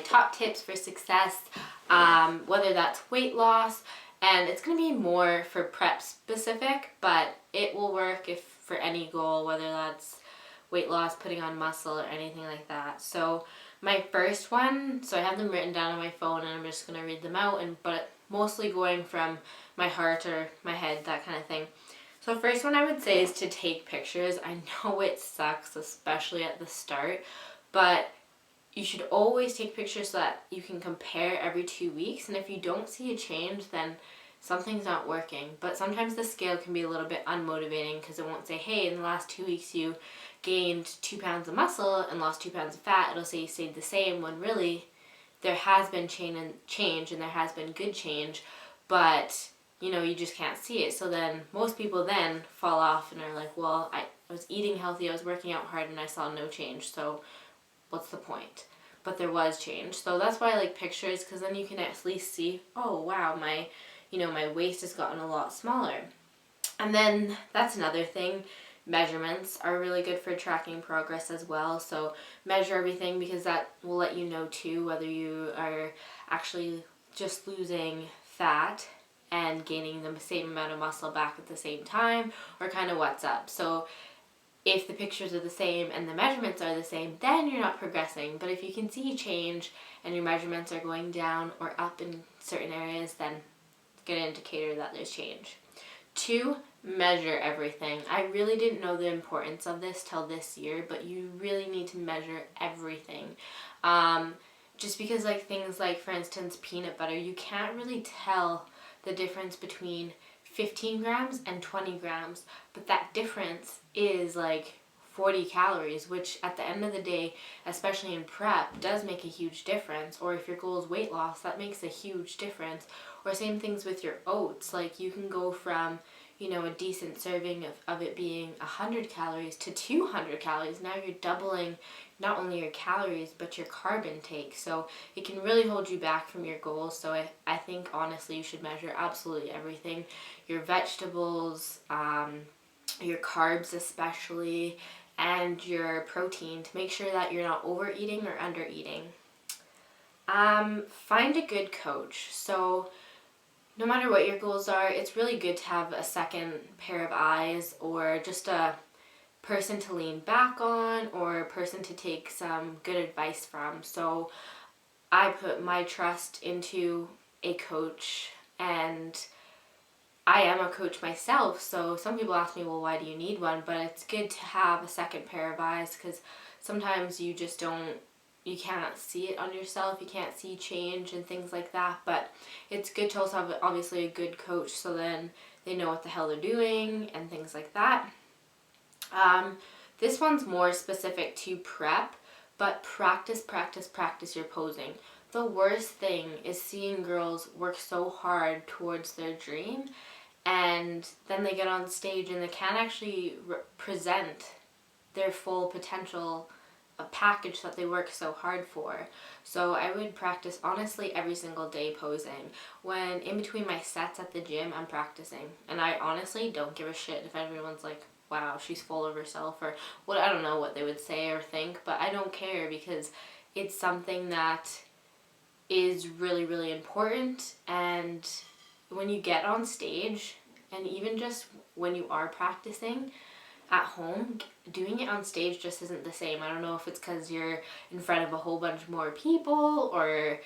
top tips for success, whether that's weight loss, and it's going to be more for prep specific, but it will work if for any goal, whether that's weight loss, putting on muscle, or anything like that. So my first one, so I have them written down on my phone and I'm just going to read them out, but mostly going from my heart or my head, that kind of thing. So the first one I would say is to take pictures. I know it sucks, especially at the start, but you should always take pictures so that you can compare every 2 weeks. And if you don't see a change, then something's not working. But sometimes the scale can be a little bit unmotivating because it won't say, hey, in the last 2 weeks you gained 2 pounds of muscle and lost 2 pounds of fat. It'll say you stayed the same, when really there has been change and there has been good change, but you just can't see it. So then most people then fall off and are like, well, I was eating healthy, I was working out hard, and I saw no change, so what's the point? But there was change. So that's why I like pictures, because then you can at least see, oh wow, my waist has gotten a lot smaller. And then that's another thing. Measurements are really good for tracking progress as well. So measure everything, because that will let you know too whether you are actually just losing fat and gaining the same amount of muscle back at the same time, or kind of what's up. So if the pictures are the same and the measurements are the same, then you're not progressing. But if you can see change and your measurements are going down or up in certain areas, then it's a good indicator that there's change. 2, measure everything. I really didn't know the importance of this till this year, but you really need to measure everything. Just because things like, for instance, peanut butter, you can't really tell the difference between 15 grams and 20 grams, but that difference is 40 calories, which at the end of the day, especially in prep, does make a huge difference. Or if your goal is weight loss, that makes a huge difference. Or same things with your oats. You can go from a decent serving of it being 100 calories to 200 calories. Now you're doubling not only your calories, but your carb intake. So it can really hold you back from your goals. So I think honestly you should measure absolutely everything. Your vegetables, your carbs especially, and your protein, to make sure that you're not overeating or undereating. Find a good coach. So no matter what your goals are, it's really good to have a second pair of eyes, or just a person to lean back on, or a person to take some good advice from. So I put my trust into a coach, and I am a coach myself. So some people ask me, well, why do you need one? But it's good to have a second pair of eyes, because sometimes you can't see it on yourself, you can't see change and things like that. But it's good to also have obviously a good coach, so then they know what the hell they're doing and things like that. This one's more specific to prep, but practice your posing. The worst thing is seeing girls work so hard towards their dream, and then they get on stage and they can't actually present their full potential, a package that they work so hard for. So I would practice honestly every single day posing. When in between my sets at the gym, I'm practicing, and I honestly don't give a shit if everyone's like, wow, she's full of herself, or what, I don't know what they would say or think, but I don't care, because it's something that is really, really important. And when you get on stage, and even just when you are practicing at home, doing it on stage just isn't the same. I don't know if it's because you're in front of a whole bunch more people, or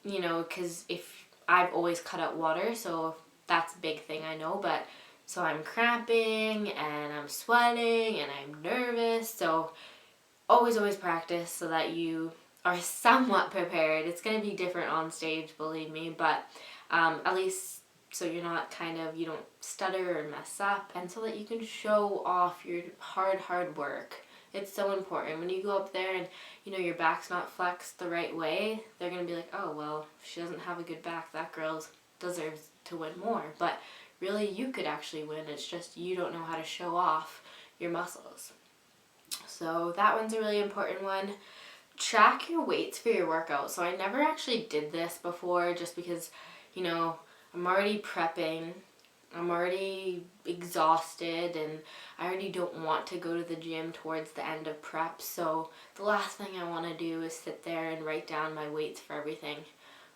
because if I've always cut out water, so that's a big thing, I know, but so I'm cramping and I'm sweating and I'm nervous. So always practice so that you are somewhat prepared. It's going to be different on stage, believe me, but at least so you're not you don't stutter or mess up, and so that you can show off your hard work. It's so important. When you go up there and your back's not flexed the right way, they're going to be like, oh, well, if she doesn't have a good back, that girl deserves to win more. But really, you could actually win. It's just you don't know how to show off your muscles. So that one's a really important one. Track your weights for your workout. So I never actually did this before, just because I'm already prepping, I'm already exhausted and I already don't want to go to the gym towards the end of prep. So the last thing I want to do is sit there and write down my weights for everything.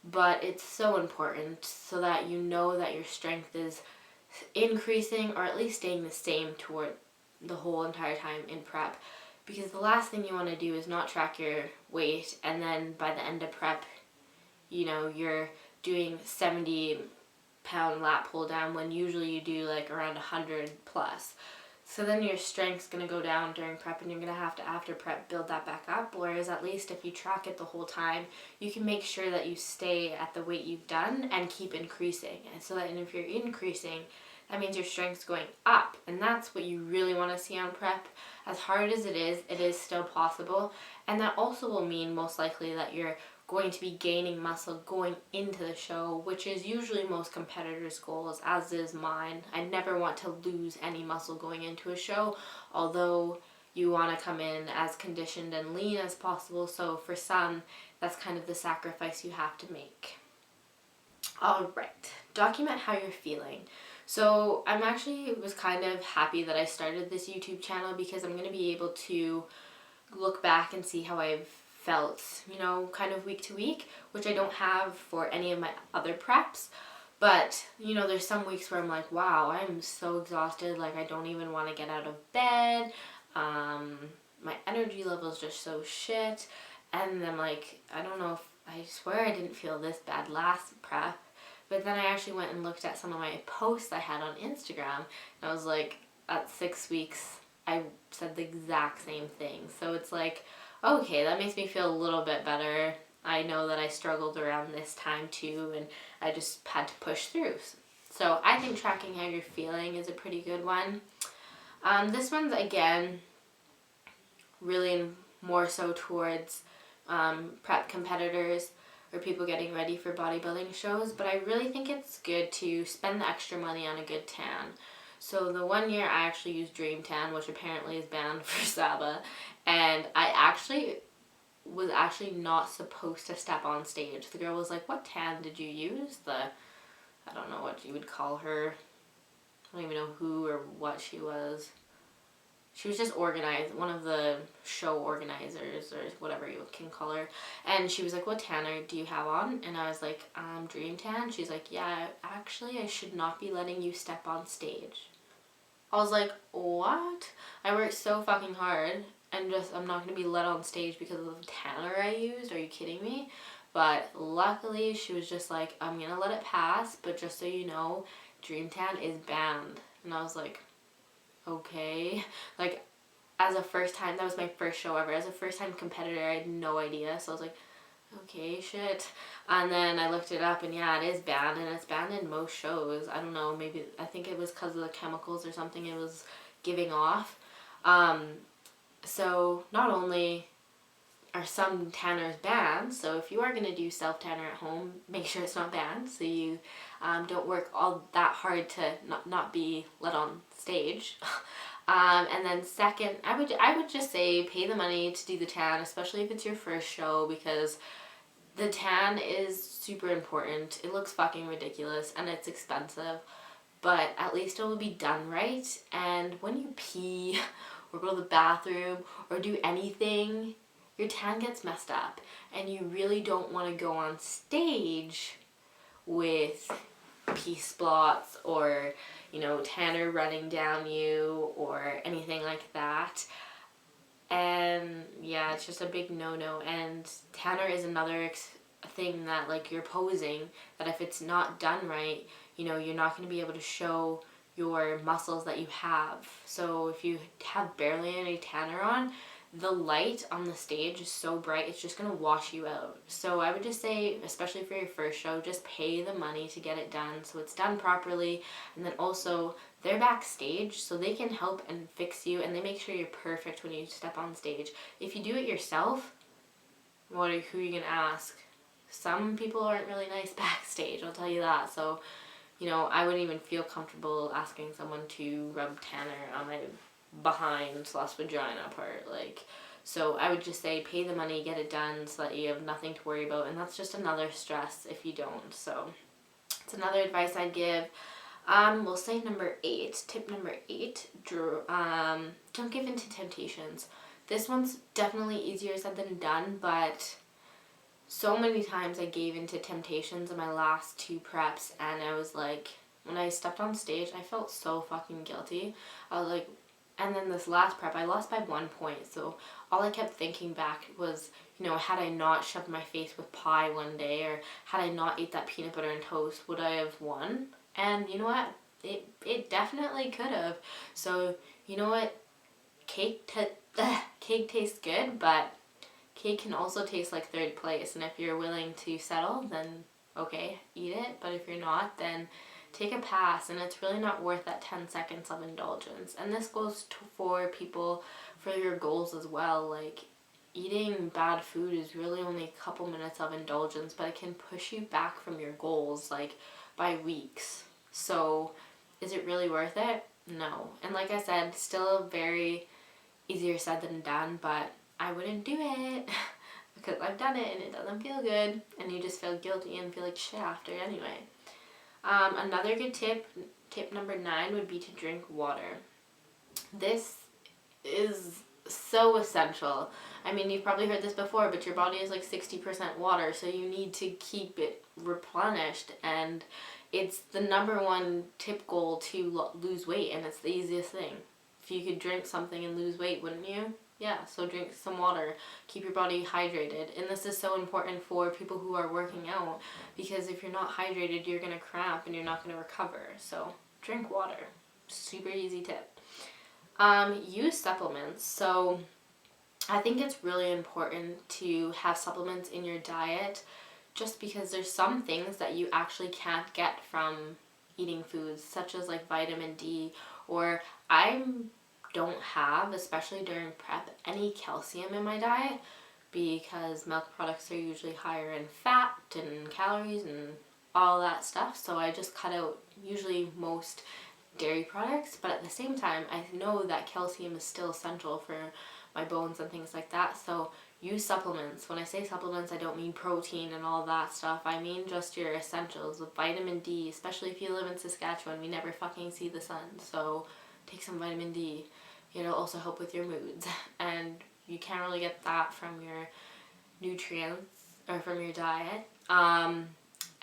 But it's so important so that you know that your strength is increasing or at least staying the same toward the whole entire time in prep. Because the last thing you want to do is not track your weight and then by the end of prep, you're doing 70-pound lat pull down when usually you do like around 100 plus. So then your strength's going to go down during prep and you're going to have to, after prep, build that back up. Whereas at least if you track it the whole time, you can make sure that you stay at the weight you've done and keep increasing. And so that if you're increasing, that means your strength's going up. And that's what you really want to see on prep. As hard as it is still possible. And that also will mean most likely that you're going to be gaining muscle going into the show, which is usually most competitors' goals, as is mine. I never want to lose any muscle going into a show, although you want to come in as conditioned and lean as possible. So for some, that's kind of the sacrifice you have to make. All right, document how you're feeling. So I'm actually was kind of happy that I started this YouTube channel because I'm going to be able to look back and see how I've felt, kind of week to week, which I don't have for any of my other preps. But, there's some weeks where I'm like, wow, I'm so exhausted, like I don't even want to get out of bed. My energy level is just so shit. And I'm like, I don't know if, I swear I didn't feel this bad last prep. But then I actually went and looked at some of my posts I had on Instagram, and I was like, at 6 weeks, I said the exact same thing. So it's like, okay, that makes me feel a little bit better. I know that I struggled around this time too, and I just had to push through. So I think tracking how you're feeling is a pretty good one. This one's, again, really more so towards prep competitors or people getting ready for bodybuilding shows, but I really think it's good to spend the extra money on a good tan. So the one year I actually used Dream Tan, which apparently is banned for Saba, and I was not supposed to step on stage. The girl was like, what tan did you use? I don't know what you would call her. I don't even know who or what she was. She was just one of the show organizers or whatever you can call her. And she was like, what tanner do you have on? And I was like, Dream Tan. She's like, yeah, actually I should not be letting you step on stage. I was like, what? I worked so fucking hard and I'm not going to be let on stage because of the tanner I used. Are you kidding me? But luckily she was just like, I'm going to let it pass, but just so you know, Dream Tan is banned. And I was like, okay. Like, as a first time, that was my first show ever. As a first time competitor, I had no idea. So I was like, okay, shit. And then I looked it up and yeah, it is banned, and it's banned in most shows. I don't know, maybe, I think it was because of the chemicals or something it was giving off. So not only are some tanners banned, so if you are going to do self-tanner at home, make sure it's not banned, so you don't work all that hard to not be let on stage. And then second, I would just say pay the money to do the tan, especially if it's your first show, because the tan is super important. It looks fucking ridiculous and it's expensive, but at least it will be done right. And when you pee or go to the bathroom or do anything, your tan gets messed up, and you really don't want to go on stage with pee spots or, tanner running down you or anything like that. And yeah, it's just a big no-no. And tanner is another thing that, like, you're posing, that if it's not done right, you're not going to be able to show your muscles that you have. So if you have barely any tanner on, the light on the stage is so bright, it's just going to wash you out. So I would just say, especially for your first show, just pay the money to get it done so it's done properly. And then also, they're backstage, so they can help and fix you, and they make sure you're perfect when you step on stage. If you do it yourself, who are you going to ask? Some people aren't really nice backstage, I'll tell you that. So, I wouldn't even feel comfortable asking someone to rub tanner on my behind/vagina part, so I would just say pay the money, get it done so that you have nothing to worry about, and that's just another stress if you don't. So it's another advice I'd give. We'll say number 8. Tip number 8, don't give in to temptations. This one's definitely easier said than done, but so many times I gave into temptations in my last 2 preps, and I was like, when I stepped on stage, I felt so fucking guilty. I was like, and then this last prep, I lost by 1 point, so all I kept thinking back was, had I not shoved my face with pie one day, or had I not ate that peanut butter and toast, would I have won? And you know what? It definitely could have. So, you know what? Cake tastes good, but cake can also taste like 3rd place, and if you're willing to settle, then okay, eat it, but if you're not, then take a pass, and it's really not worth that 10 seconds of indulgence. And this goes for people for your goals as well. Like, eating bad food is really only a couple minutes of indulgence, but it can push you back from your goals, like, by weeks. So, is it really worth it? No. And like I said, still very easier said than done, but I wouldn't do it because I've done it and it doesn't feel good, and you just feel guilty and feel like shit after anyway. Another good tip number 9 would be to drink water. This is so essential. I mean, you've probably heard this before, but your body is like 60% water, so you need to keep it replenished, and it's the number 1 tip goal to lose weight, and it's the easiest thing. If you could drink something and lose weight, wouldn't you? Yeah, so drink some water, keep your body hydrated. And this is so important for people who are working out, because if you're not hydrated, you're going to cramp and you're not going to recover. So drink water. Super easy tip. Use supplements. So I think it's really important to have supplements in your diet, just because there's some things that you actually can't get from eating foods, such as like vitamin D, or I don't have, especially during prep, any calcium in my diet, because milk products are usually higher in fat and calories and all that stuff, so I just cut out usually most dairy products. But at the same time, I know that calcium is still essential for my bones and things like that, so use supplements. When I say supplements, I don't mean protein and all that stuff. I mean just your essentials of vitamin D, especially if you live in Saskatchewan. We never fucking see the sun, so take some vitamin D. It'll also help with your moods, and you can't really get that from your nutrients or from your diet. And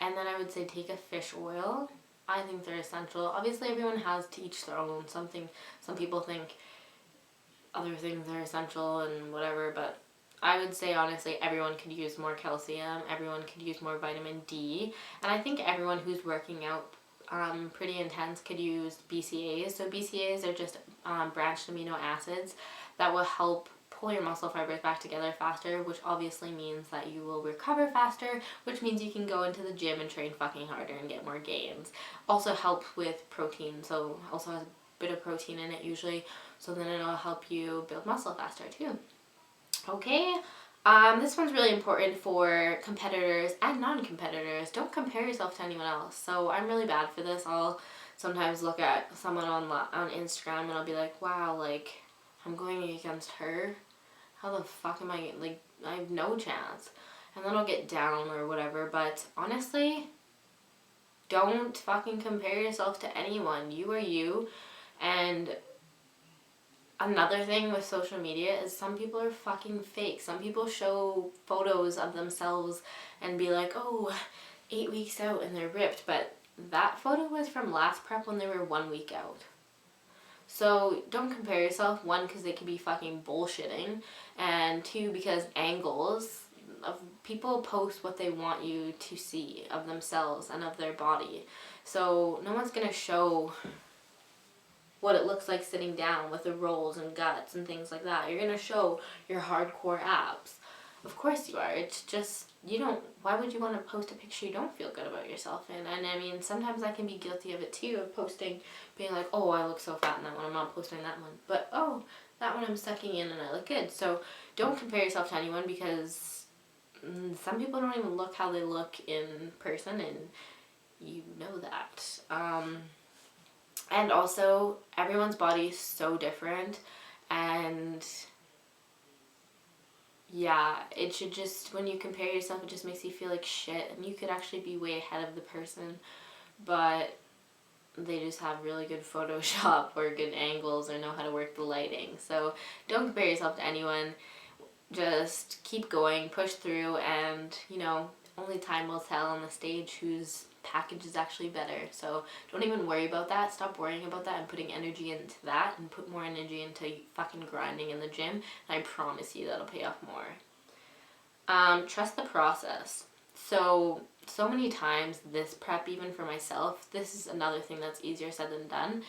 then I would say take a fish oil. I think they're essential. Obviously, everyone has to each their own. Some people think other things are essential and whatever, but I would say honestly everyone could use more calcium, everyone could use more vitamin D, and I think everyone who's working out pretty intense could use BCAAs. So BCAAs are just branched amino acids that will help pull your muscle fibers back together faster, which obviously means that you will recover faster, which means you can go into the gym and train fucking harder and get more gains. Also helps with protein, so also has a bit of protein in it usually, so then it'll help you build muscle faster too. Okay, this one's really important for competitors and non-competitors. Don't compare yourself to anyone else. So I'm really bad for this. I'll sometimes look at someone on Instagram and I'll be like, wow, like, I'm going against her. How the fuck am I, like, I have no chance. And then I'll get down or whatever. But honestly, don't fucking compare yourself to anyone. You are you. And another thing with social media is some people are fucking fake. Some people show photos of themselves and be like, oh, 8 weeks out and they're ripped. But that photo was from last prep when they were 1 week out. So don't compare yourself. 1, because they could be fucking bullshitting. And 2, because angles of people post what they want you to see of themselves and of their body. So no one's going to show what it looks like sitting down with the rolls and guts and things like that. You're going to show your hardcore abs. Of course you are. It's just, why would you want to post a picture you don't feel good about yourself in? And I mean, sometimes I can be guilty of it too, of posting, being like, oh, I look so fat in that one, I'm not posting that one. But, oh, that one I'm sucking in and I look good. So don't compare yourself to anyone, because some people don't even look how they look in person, and you know that. And also, everyone's body is so different, and yeah, it should just, when you compare yourself, it just makes you feel like shit, and you could actually be way ahead of the person, but they just have really good Photoshop or good angles or know how to work the lighting. So don't compare yourself to anyone. Just keep going, push through, and only time will tell on the stage whose package is actually better. So don't even worry about that. Stop worrying about that and putting energy into that, and put more energy into fucking grinding in the gym, and I promise you that'll pay off more. Trust the process. So many times this prep, even for myself, this is another thing that's easier said than done.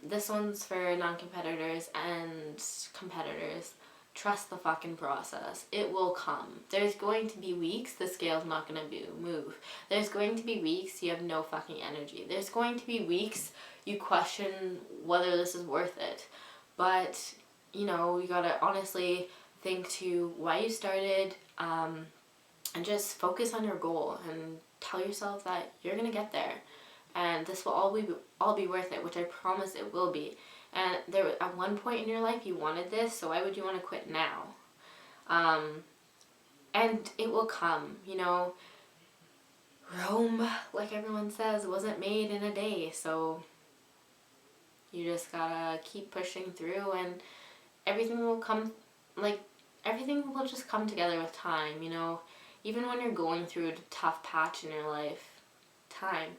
This one's for non-competitors and competitors. Trust the fucking process. It will come. There's going to be weeks the scale's not going to move. There's going to be weeks you have no fucking energy. There's going to be weeks you question whether this is worth it. But, you gotta honestly think to why you started, and just focus on your goal and tell yourself that you're going to get there. And this will all be worth it, which I promise it will be. And there at one point in your life you wanted this, so why would you want to quit now? And it will come. Rome, like everyone says, wasn't made in a day, so you just gotta keep pushing through, and everything will come, everything will just come together with time, Even when you're going through a tough patch in your life, time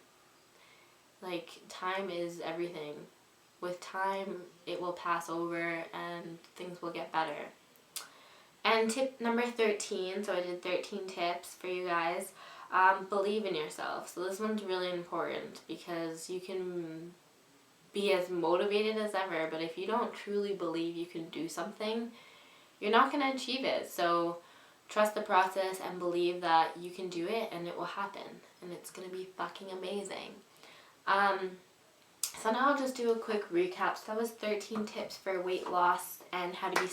is everything. With time, it will pass over and things will get better. And tip number 13, so I did 13 tips for you guys. Believe in yourself. So this one's really important because you can be as motivated as ever, but if you don't truly believe you can do something, you're not going to achieve it. So trust the process and believe that you can do it, and it will happen. And it's going to be fucking amazing. So now I'll just do a quick recap. So that was 13 tips for weight loss and how to be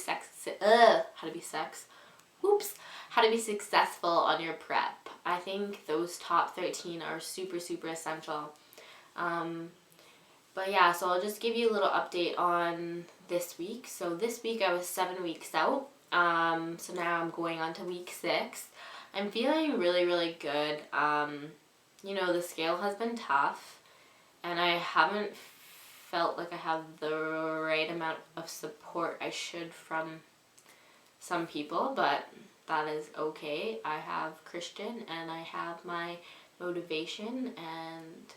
successful on your prep. I think those top 13 are super, super essential. But yeah, so I'll just give you a little update on this week. So this week I was 7 weeks out. So now I'm going on to week 6. I'm feeling really, really good. The scale has been tough, and I haven't felt like I have the right amount of support I should from some people, but that is okay. I have Christian, and I have my motivation, and